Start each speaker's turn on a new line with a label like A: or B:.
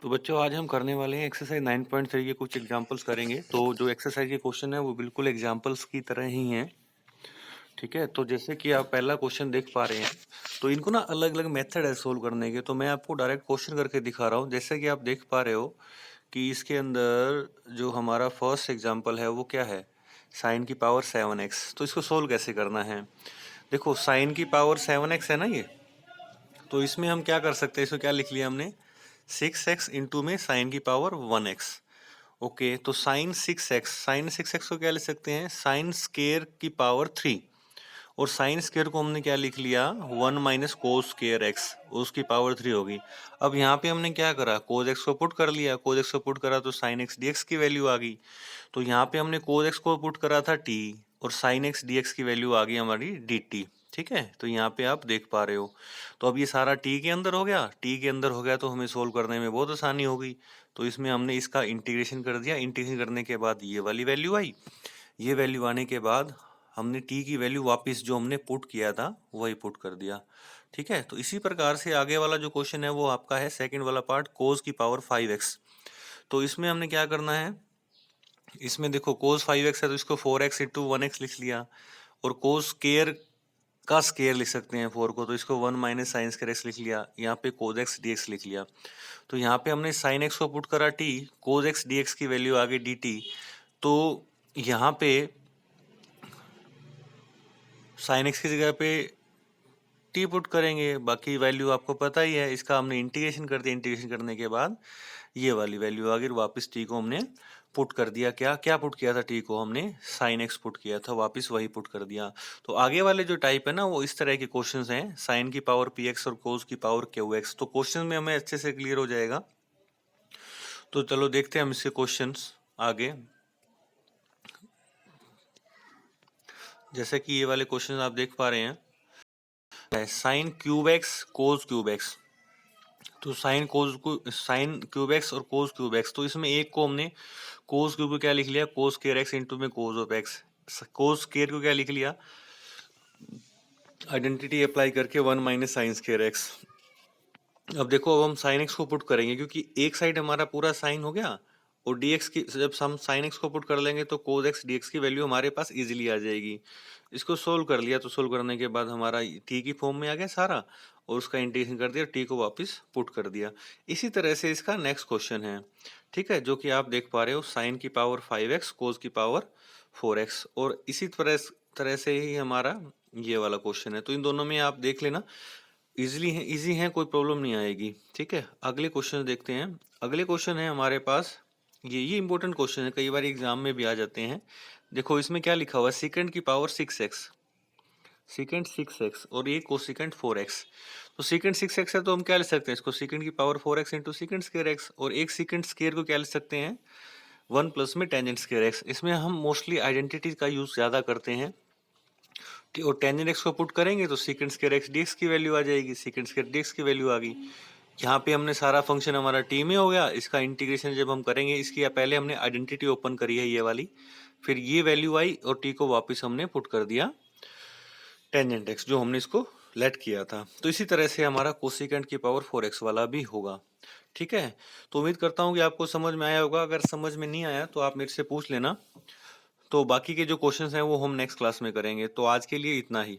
A: तो बच्चों आज हम करने वाले हैं एक्सरसाइज 9.3 के कुछ एग्जांपल्स करेंगे। तो जो एक्सरसाइज के क्वेश्चन है वो बिल्कुल एग्जांपल्स की तरह ही हैं। ठीक है, तो जैसे कि आप पहला क्वेश्चन देख पा रहे हैं, तो इनको ना अलग अलग मेथड है सोल्व करने के। तो मैं आपको डायरेक्ट क्वेश्चन करके दिखा रहा हूँ। जैसे कि आप देख पा रहे हो कि इसके अंदर जो हमारा फर्स्ट एग्जाम्पल है वो क्या है, साइन की पावर 7x। तो इसको सोल्व कैसे करना है, देखो साइन की पावर 7x है ना ये। तो इसमें हम क्या कर सकते हैं, इसको क्या लिख लिया हमने, 6x इंटू में साइन की पावर 1x। ओके, तो साइन सिक्स एक्स को क्या लिख सकते हैं, साइन स्केयर की पावर 3। और साइन स्केयर को हमने क्या लिख लिया, 1 माइनस कोस स्केयर एक्स, उसकी पावर 3 होगी। अब यहाँ पे हमने क्या करा, कोस एक्स को पुट कर लिया, कोस एक्स को पुट करा तो साइन एक्स डी एक्स की वैल्यू आ गई। तो यहाँ पे हमने कोस एक्स को पुट करा था टी, और साइन एक्स डी एक्स की वैल्यू आ गई हमारी डी टी। ठीक है, तो यहाँ पे आप देख पा रहे हो। तो अब ये सारा टी के अंदर हो गया, टी के अंदर हो गया तो हमें सोल्व करने में बहुत आसानी हो गई। तो इसमें हमने इसका इंटीग्रेशन कर दिया, इंटीग्रेशन करने के बाद ये वाली वैल्यू आई। ये वैल्यू आने के बाद हमने टी की वैल्यू वापस जो हमने पुट किया था वही पुट कर दिया। ठीक है, तो इसी प्रकार से आगे वाला जो क्वेश्चन है वो आपका है सेकंड वाला पार्ट, कोस की पावर 5x। तो इसमें हमने क्या करना है, इसमें देखो कोस 5x है तो इसको 4x इंटू 1x लिख लिया। और कोस स्केयर का स्केयर लिख सकते हैं 4 को, तो इसको 1 माइनस साइन स्केयर एक्स लिख लिया। यहाँ पे कोस एक्स डी एक्स लिख लिया। तो यहाँ पे हमने साइन एक्स को पुट करा T, cos x D x की वैल्यू आ गई डी टी। तो यहाँ पे साइन एक्स की जगह पे टी पुट करेंगे, बाकी वैल्यू आपको पता ही है। इसका हमने इंटीग्रेशन कर दिया, इंटीग्रेशन करने के बाद ये वाली वैल्यू आ गई। वापस टी को हमने पुट कर दिया, क्या क्या पुट किया था, टी को हमने साइन एक्स पुट किया था, वापस वही पुट कर दिया। तो आगे वाले जो टाइप है ना वो इस तरह के क्वेश्चंस हैं, साइन की पावर पी एक्स और कोस की पावर क्यू एक्स। तो क्वेश्चन में हमें अच्छे से क्लियर हो जाएगा। तो चलो देखते हैं हम इसके क्वेश्चंस आगे। जैसे कि ये वाले क्वेश्चन आप देख पा रहे हैं, sine cube x cos cube x. तो साइन क्यूब एक्स और कोस क्यूब एक्स, तो इसमें एक को हमने कोस क्यूब को क्या लिख लिया, कोस स्क्वायर एक्स इंटू में cos of x. Cos square को क्या लिख लिया, आइडेंटिटी अप्लाई करके 1 माइनस साइन स्क्वायर एक्स। अब देखो, अब हम साइन एक्स को पुट करेंगे क्योंकि एक साइड हमारा पूरा साइन हो गया, और dx की जब हम साइन एक्स को पुट कर लेंगे तो कोस एक्स dx की वैल्यू हमारे पास इजीली आ जाएगी। इसको सोल्व कर लिया, तो सोल्व करने के बाद हमारा टी की फॉर्म में आ गया सारा, और उसका इंटीग्रेशन कर दिया, टी को वापस पुट कर दिया। इसी तरह से इसका नेक्स्ट क्वेश्चन है, ठीक है, जो कि आप देख पा रहे हो, साइन की पावर 5x कोस की पावर 4x। और इसी तरह से ही हमारा ये वाला क्वेश्चन है। तो इन दोनों में आप देख लेना, इजी है, कोई प्रॉब्लम नहीं आएगी। ठीक है, अगले क्वेश्चन देखते हैं। अगले क्वेश्चन है हमारे पास, ये इंपॉर्टेंट क्वेश्चन है, कई बार एग्जाम में भी आ जाते हैं। देखो इसमें क्या लिखा हुआ है, सेकंड की पावर 6x, सेकंड 6x और ये कोसेकंड 4x। तो सेकंड 6x है तो हम क्या लिख सकते हैं, इसको सेकंड की power 4x into second square x. और एक सेकंड स्क्वायर को क्या लिख सकते हैं, 1 प्लस में टेंजेंट स्क्वायर एक्स। इसमें हम मोस्टली आइडेंटिटी का यूज ज्यादा करते हैं। और टेंजेंट एक्स को पुट करेंगे तो सेकंड स्क्वायर एक्स डीएक्स की वैल्यू आ जाएगी, सेकंड स्क्वायर डीएक्स की वैल्यू आ गई। यहाँ पे हमने सारा फंक्शन हमारा टी में हो गया। इसका इंटीग्रेशन जब हम करेंगे, इसकी पहले हमने आइडेंटिटी ओपन करी है ये वाली, फिर ये वैल्यू आई और टी को वापस हमने पुट कर दिया टेंजेंट एक्स जो हमने इसको लेट किया था। तो इसी तरह से हमारा कोसेकेंट की पावर 4x वाला भी होगा। ठीक है, तो उम्मीद करता हूँ कि आपको समझ में आया होगा। अगर समझ में नहीं आया तो आप मेरे से पूछ लेना। तो बाकी के जो क्वेश्चंस हैं वो हम नेक्स्ट क्लास में करेंगे। तो आज के लिए इतना ही।